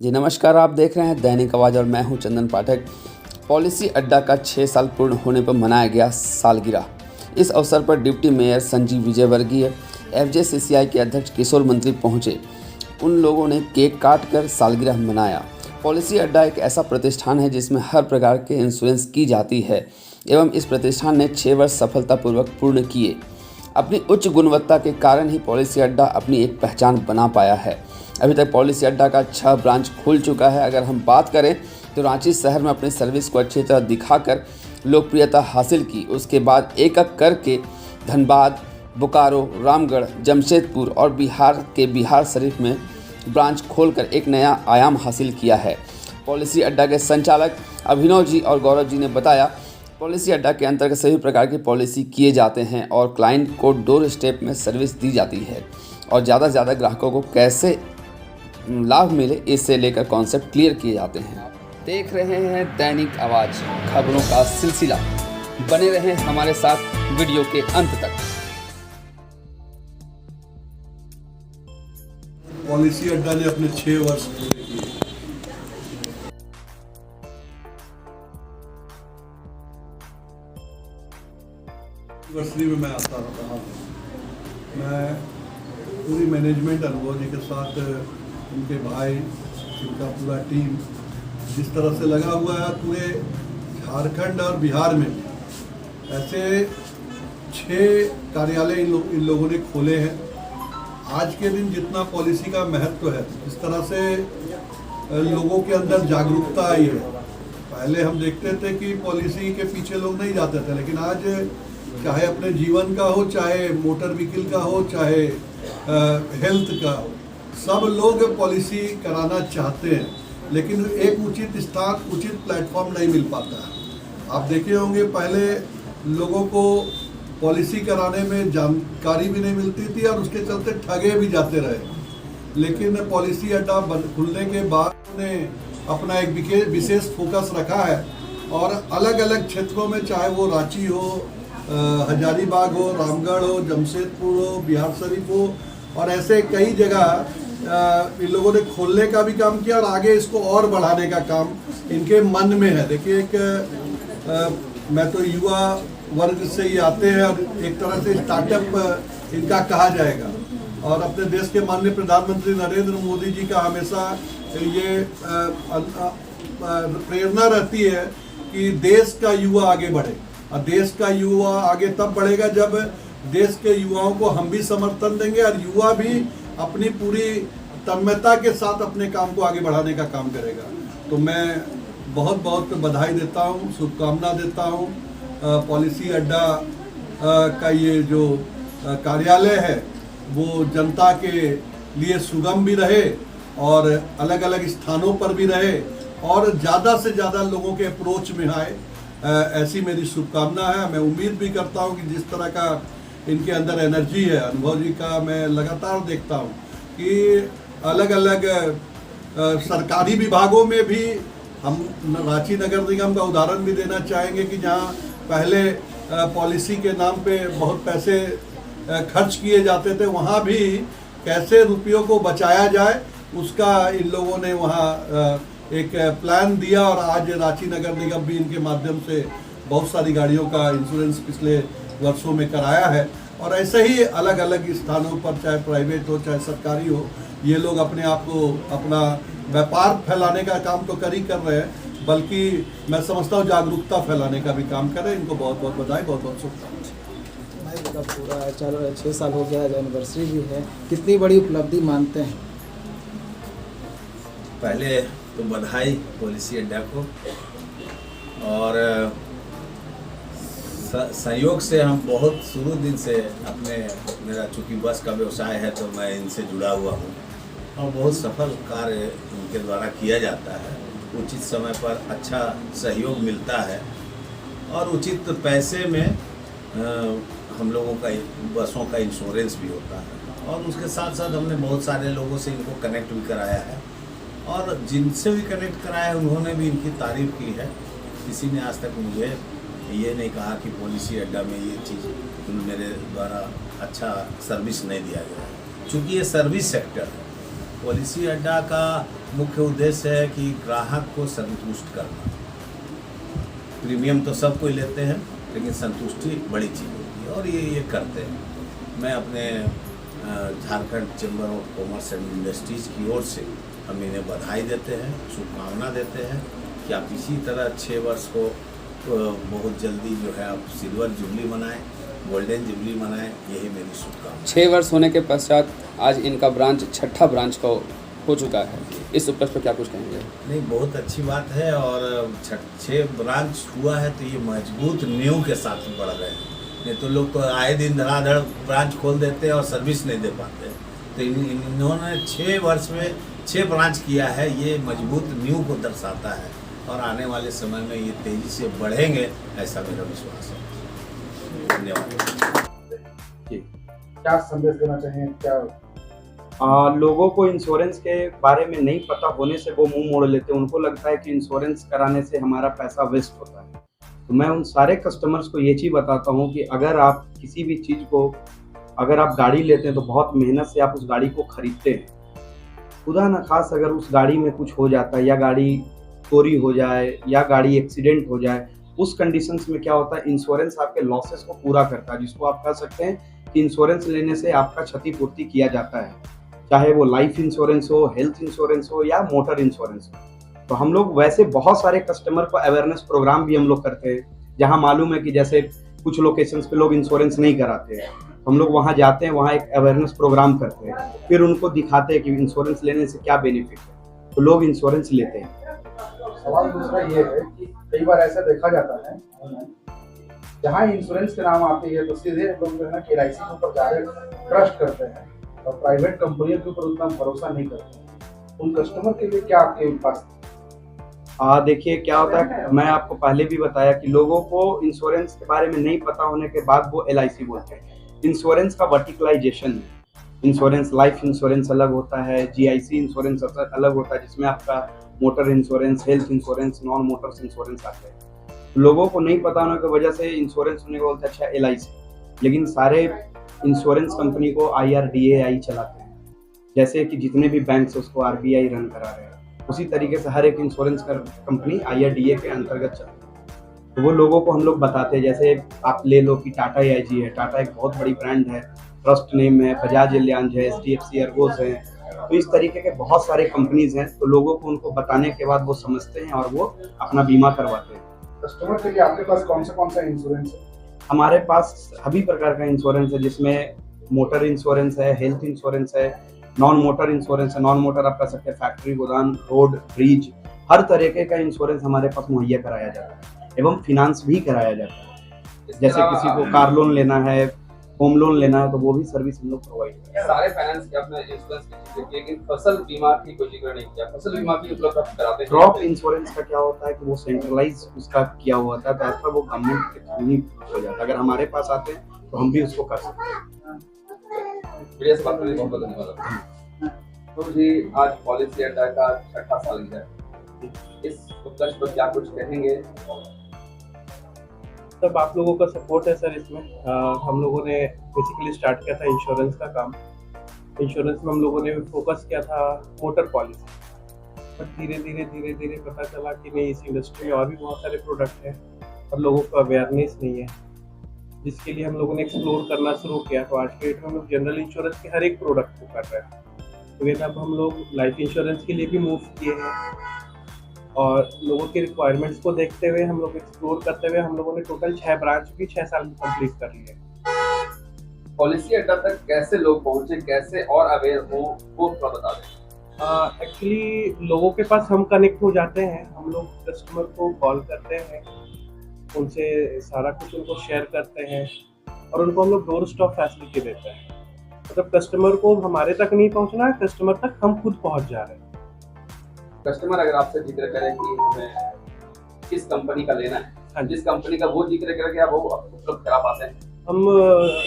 जी नमस्कार, आप देख रहे हैं दैनिक आवाज़ और मैं हूं चंदन पाठक। पॉलिसी अड्डा का 6 साल पूर्ण होने पर मनाया गया सालगिरह। इस अवसर पर deputy mayor Sanjeev Vijayvargiya, FJCCI के अध्यक्ष किशोर मंत्री पहुंचे। उन लोगों ने केक काट कर सालगिरह मनाया। पॉलिसी अड्डा एक ऐसा प्रतिष्ठान है जिसमें हर प्रकार के इंश्योरेंस की जाती है एवं इस प्रतिष्ठान ने 6 वर्ष सफलतापूर्वक पूर्ण किए। अपनी उच्च गुणवत्ता के कारण ही पॉलिसी अड्डा अपनी एक पहचान बना पाया है। अभी तक पॉलिसी अड्डा का 6 ब्रांच खुल चुका है। अगर हम बात करें तो रांची शहर में अपनी सर्विस को अच्छी तरह दिखाकर लोकप्रियता हासिल की। उसके बाद एक एक करके धनबाद, बोकारो, रामगढ़, जमशेदपुर और बिहार के बिहार शरीफ में ब्रांच खोलकर एक नया आयाम हासिल किया है। पॉलिसी अड्डा के संचालक अभिनव जी और गौरव जी ने बताया, पॉलिसी अड्डा के अंतर्गत सभी प्रकार की पॉलिसी किए जाते हैं और क्लाइंट को डोर स्टेप में सर्विस दी जाती है और ज़्यादा से ज़्यादा ग्राहकों को कैसे लाभ मिले इससे लेकर कॉन्सेप्ट क्लियर किए जाते हैं। देख रहे हैं दैनिक आवाज़, खबरों का सिलसिला। बने रहें हमारे साथ वीडियो के अंत तक। पॉलिसी अड्डा ने अपने 6 वर्ष पूरे किए। यूनिवर्सिटी में मैं आता रहा हूँ। मैं पूरी मैनेजमेंट अनुभव जी के साथ, उनके भाई, उनका पूरा टीम जिस तरह से लगा हुआ है पूरे झारखंड और बिहार में, ऐसे 6 कार्यालय इन लोगों ने खोले हैं। आज के दिन जितना पॉलिसी का महत्व है, इस तरह से लोगों के अंदर जागरूकता आई है। पहले हम देखते थे कि पॉलिसी के पीछे लोग नहीं जाते थे, लेकिन आज चाहे अपने जीवन का हो, चाहे मोटर व्हीकल का हो, चाहे हेल्थ का हो, सब लोग पॉलिसी कराना चाहते हैं, लेकिन एक उचित स्थान, उचित प्लेटफॉर्म नहीं मिल पाता है। आप देखे होंगे पहले लोगों को पॉलिसी कराने में जानकारी भी नहीं मिलती थी और उसके चलते ठगे भी जाते रहे। लेकिन पॉलिसी अड्डा खुलने के बाद उन्होंने अपना एक विशेष फोकस रखा है और अलग अलग क्षेत्रों में, चाहे वो रांची हो, हजारीबाग हो, रामगढ़ हो, जमशेदपुर हो, बिहार शरीफ हो, और ऐसे कई जगह इन लोगों ने खोलने का भी काम किया और आगे इसको और बढ़ाने का काम इनके मन में है। देखिए, मैं तो युवा वर्ग से ही आते हैं और एक तरह से स्टार्टअप इनका कहा जाएगा। और अपने देश के माननीय प्रधानमंत्री नरेंद्र मोदी जी का हमेशा ये प्रेरणा रहती है कि देश का युवा आगे बढ़े, और देश का युवा आगे तब बढ़ेगा जब देश के युवाओं को हम भी समर्थन देंगे और युवा भी अपनी पूरी तन्मयता के साथ अपने काम को आगे बढ़ाने का काम करेगा। तो मैं बहुत बहुत बधाई देता हूँ, शुभकामना देता हूँ। पॉलिसी अड्डा का ये जो कार्यालय है वो जनता के लिए सुगम भी रहे और अलग अलग स्थानों पर भी रहे और ज़्यादा से ज़्यादा लोगों के अप्रोच में आए, ऐसी मेरी शुभकामना है। मैं उम्मीद भी करता हूँ कि जिस तरह का इनके अंदर एनर्जी है, अनुभव जी का मैं लगातार देखता हूँ कि अलग अलग सरकारी विभागों में भी, हम रांची नगर निगम का उदाहरण भी देना चाहेंगे कि जहाँ पहले पॉलिसी के नाम पे बहुत पैसे खर्च किए जाते थे, वहाँ भी कैसे रुपयों को बचाया जाए उसका इन लोगों ने वहाँ एक प्लान दिया और आज रांची नगर निगम भी इनके माध्यम से बहुत सारी गाड़ियों का इंश्योरेंस पिछले वर्षों में कराया है। और ऐसे ही अलग अलग स्थानों पर, चाहे प्राइवेट हो चाहे सरकारी हो, ये लोग अपने आप को, अपना व्यापार फैलाने का काम तो कर ही कर रहे हैं, बल्कि मैं समझता हूँ जागरूकता फैलाने का भी काम कर रहे हैं। इनको बहुत बहुत बधाई, बहुत बहुत शुभकामनाएं। पूरा चलो 6 साल हो गया, एनिवर्सरी भी है, कितनी बड़ी उपलब्धि मानते हैं? पहले तो बधाई पॉलिसी अड्डा को, और सहयोग से हम बहुत शुरू दिन से मेरा चूँकि बस का व्यवसाय है तो मैं इनसे जुड़ा हुआ हूँ और बहुत सफल कार्य इनके द्वारा किया जाता है। उचित समय पर अच्छा सहयोग मिलता है और उचित पैसे में हम लोगों का बसों का इंश्योरेंस भी होता है, और उसके साथ साथ हमने बहुत सारे लोगों से इनको कनेक्ट भी कराया है और जिनसे भी कनेक्ट कराया है उन्होंने भी इनकी तारीफ़ की है। किसी ने आज तक मुझे ये नहीं कहा कि पॉलिसी अड्डा में ये चीज़ मेरे द्वारा अच्छा सर्विस नहीं दिया गया है। चूँकि ये सर्विस सेक्टर है, पॉलिसी अड्डा का मुख्य उद्देश्य है कि ग्राहक को संतुष्ट करना। प्रीमियम तो सब कोई लेते हैं, लेकिन संतुष्टि बड़ी चीज़ होती है और ये करते हैं। मैं अपने Jharkhand chamber of commerce and industries की ओर से हम इन्हें बधाई देते हैं, शुभकामना देते हैं कि आप इसी तरह 6 वर्ष को बहुत जल्दी जो है आप सिल्वर जुबली मनाएं, गोल्डन जुबली मनाएं, यही मेरी शुभकामना। 6 वर्ष होने के पश्चात आज इनका ब्रांच 6ठा ब्रांच का हो चुका है। इस उपलक्ष्य पर क्या कुछ कहेंगे? नहीं, बहुत अच्छी बात है और 6 ब्रांच हुआ है तो ये मजबूत नींव के साथ बढ़ रहे हैं। नहीं तो लोग तो आए दिन धड़ाधड़ ब्रांच खोल देते हैं और सर्विस नहीं दे पाते। तो इन्होंने 6 वर्ष में 6 ब्रांच किया है, ये मजबूत नींव को दर्शाता है और आने वाले समय में ये तेज़ी से बढ़ेंगे, ऐसा मेरा विश्वास है। धन्यवाद। क्या संदेश देना चाहिए? क्या लोगों को इंश्योरेंस के बारे में नहीं पता होने से वो मुंह मोड़ लेते हैं। उनको लगता है कि इंश्योरेंस कराने से हमारा पैसा वेस्ट होता है। तो मैं उन सारे कस्टमर्स को ये चीज़ बताता हूँ कि अगर आप किसी भी चीज़ को, अगर आप गाड़ी लेते हैं तो बहुत मेहनत से आप उस गाड़ी को खरीदते हैं। खुदा न खास अगर उस गाड़ी में कुछ हो जाता है या गाड़ी चोरी हो जाए या गाड़ी एक्सीडेंट हो जाए, उस कंडीशंस में क्या होता है, इंश्योरेंस आपके लॉसेस को पूरा करता है, जिसको आप कह सकते हैं कि इंश्योरेंस लेने से आपका क्षतिपूर्ति किया जाता है, चाहे वो लाइफ इंश्योरेंस हो, हेल्थ इंश्योरेंस हो या मोटर इंश्योरेंस हो। तो हम लोग वैसे बहुत सारे कस्टमर को अवेयरनेस प्रोग्राम भी हम लोग करते हैं, जहां मालूम है कि जैसे कुछ लोकेशंस पे लोग इंश्योरेंस नहीं कराते हैं, हम लोग वहां जाते हैं, वहां एक अवेयरनेस प्रोग्राम करते हैं, फिर उनको दिखाते हैं कि इंश्योरेंस लेने से क्या बेनिफिट है, तो लोग इंश्योरेंस लेते हैं। सवाल दूसरा ये है कि कई बार ऐसा देखा जाता है जहाँ इंश्योरेंस के नाम आती है तो सीधे लोग जो है ना LIC के ऊपर जाकर ट्रस्ट करते हैं और प्राइवेट कंपनियों के ऊपर उतना भरोसा नहीं करते। उन कस्टमर के लिए क्या आपके पास? देखिए क्या होता है, मैं आपको पहले भी बताया कि लोगों को इंश्योरेंस के बारे में नहीं पता होने के बाद वो LIC बोलते हैं। इंश्योरेंस का वर्टिकलाइजेशन है, इंश्योरेंस लाइफ इंश्योरेंस अलग होता है, GIC इंश्योरेंस अलग होता है, जिसमें आपका motor insurance, health insurance, non Motors insurance आते हैं। लोगों को नहीं पता होने की वजह से इंश्योरेंस होने को बोलते हैं अच्छा LIC, लेकिन सारे इंश्योरेंस कंपनी को IRDAI चलाते हैं। जैसे कि जितने भी बैंक से उसको RBI रन करा रहे हैं, उसी तरीके से हर एक इंश्योरेंस कंपनी IRDA के अंतर्गत चलती है। तो वो लोगों को हम लोग बताते हैं, जैसे आप ले लो कि टाटा AIG है, टाटा एक बहुत बड़ी ब्रांड है, ट्रस्ट नेम है, बजाज एलियांज है, HDFC एर्गोस है, तो इस तरीके के बहुत सारे कंपनीज हैं। तो लोगों को उनको बताने के बाद वो समझते हैं और वो अपना बीमा करवाते हैं। कस्टमर के लिए आपके पास कौन सा इंश्योरेंस है? हमारे पास सभी प्रकार का इंश्योरेंस है, जिसमें मोटर इंश्योरेंस है, हेल्थ इंश्योरेंस है, नॉन मोटर इंश्योरेंस है। नॉन मोटर आप कह सकते हैं फैक्ट्री, गोदाम, रोड, ब्रिज, हर तरीके का इंश्योरेंस हमारे पास मुहैया कराया जाता है एवं फिनांस भी कराया जाता है। जैसे किसी को कार लोन लेना है, होम लोन लेना है, तो वो भी सर्विस हम लोग प्रोवाइड करते हैं। सारे फाइनेंस के अपने इंश्योरेंस की चीजें की, लेकिन फसल बीमा की कोई जिक्र नहीं किया। फसल बीमा भी उपलब्ध आप कराते हैं? क्रॉप इंश्योरेंस का क्या होता है कि वो सेंट्रलाइज उसका किया हुआ था, तो ऐसा वो गवर्नमेंट के थ्रू ही हो जाता है। अगर हमारे पास आते हैं तो हम भी उसको कर सकते हैं। मीडिया से बात करने के लिए बहुत धन्यवाद। तो जी आज पॉलिसी अड्डा का 6ठा साल है, इस उपलक्ष्य पर क्या कुछ कहेंगे? सब आप लोगों का सपोर्ट है सर इसमें। हम लोगों ने बेसिकली स्टार्ट किया था इंश्योरेंस का काम। इंश्योरेंस में हम लोगों ने फोकस किया था मोटर पॉलिसी, पर धीरे धीरे पता चला कि नहीं, इस इंडस्ट्री में और भी बहुत सारे प्रोडक्ट हैं और लोगों को अवेयरनेस नहीं है, जिसके लिए हम लोगों ने एक्सप्लोर करना शुरू किया। तो आज के डेट में हम लोग जनरल इंश्योरेंस के हर एक प्रोडक्ट को कर रहे हैं। तो अब हम लोग लाइफ इंश्योरेंस के लिए भी मूव किए हैं और लोगों के रिक्वायरमेंट्स को देखते हुए, हम लोग एक्सप्लोर करते हुए, हम लोगों ने टोटल 6 ब्रांच भी 6 साल में कंप्लीट कर लिए। पॉलिसी अड्डा तक कैसे लोग पहुंचे, कैसे और अवेयर हो, वो थोड़ा बता दें। एक्चुअली लोगों के पास हम कनेक्ट हो जाते हैं, हम लोग कस्टमर को कॉल करते हैं, उनसे सारा कुछ उनको शेयर करते हैं और उनको हम लोग डोर स्टॉप फैसिलिटी देते हैं। मतलब कस्टमर को हमारे तक नहीं पहुंचना है, कस्टमर तक हम खुद पहुंच जा रहे हैं। कस्टमर अगर आपसे जिक्र करे कि हमें किस कंपनी का लेना है, जिस कंपनी का वो जिक्र करके आप वो उपलब्ध करा पाते हैं? हम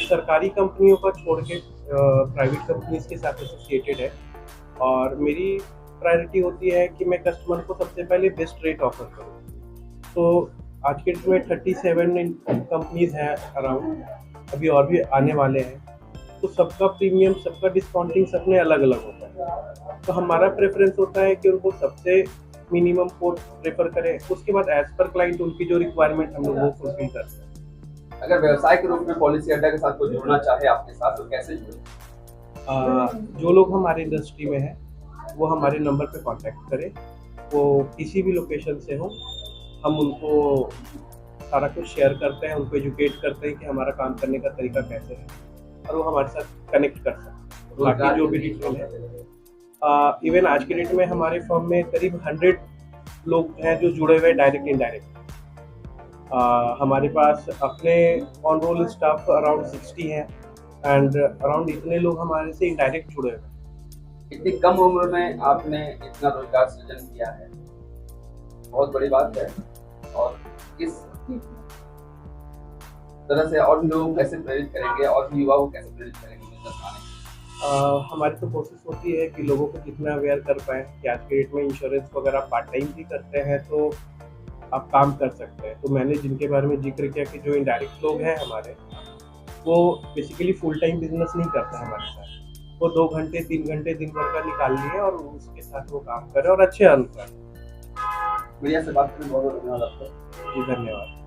सरकारी कंपनियों का छोड़ के प्राइवेट कंपनीज के साथ एसोसिएटेड है और मेरी प्रायोरिटी होती है कि मैं कस्टमर को सबसे पहले बेस्ट रेट ऑफर करूँ। तो आज के डेट में 37 कंपनीज हैं अराउंड, अभी और भी आने वाले हैं। तो सबका प्रीमियम, सबका डिस्काउंटिंग सबने अलग अलग होता है। तो हमारा प्रेफरेंस होता है कि उनको सबसे मिनिमम कोट प्रेफर करें, उसके बाद एज पर क्लाइंट उनकी जो रिक्वायरमेंट हम लोग वो फुलफिल करते हैं। अगर व्यवसाय के रूप में पॉलिसी अड्डा के साथ कोई जुड़ना चाहे आपके साथ तो कैसे जुड़े? जो लोग हमारे इंडस्ट्री में हैं वो हमारे नंबर पे कांटेक्ट करें, वो किसी भी लोकेशन से हो, हम उनको सारा कुछ शेयर करते हैं, उनको एजुकेट करते हैं कि हमारा काम करने का तरीका कैसे है और वो हमारे साथ कनेक्ट कर सकते हैं। बाकी जो भी डिटेल है, इवन आज के डेट में हमारे फर्म में करीब 100 लोग हैं जो जुड़े हुए डायरेक्ट इनडायरेक्ट। हमारे पास अपने ऑन रोल स्टाफ अराउंड 60 हैं एंड अराउंड इतने लोग हमारे से इनडायरेक्ट जुड़े हुए हैं। इतनी कम उम्र में आपने इतना रोजगार सृजन किया है, बहुत बड़ी बात है। और इस तरह से और भी लोग कैसे प्रेरित करेंगे और भी युवा को कैसे प्रेरित करेंगे बिजनेस बनाने? हमारी तो कोशिश होती है कि लोगों को जितना अवेयर कर पाएँ कि आज के डेट में इंश्योरेंस को अगर आप पार्ट टाइम भी करते हैं तो आप काम कर सकते हैं। तो मैंने जिनके बारे में जिक्र किया कि जो इनडायरेक्ट लोग हैं हमारे, वो बेसिकली फुल टाइम बिजनेस नहीं करते हमारे साथ, वो 2 घंटे 3 घंटे दिन भर का निकाल लिए और उसके साथ वो काम करें और अच्छे अर्न करें। मीडिया से बात करने बहुत धन्यवाद आपका। जी धन्यवाद।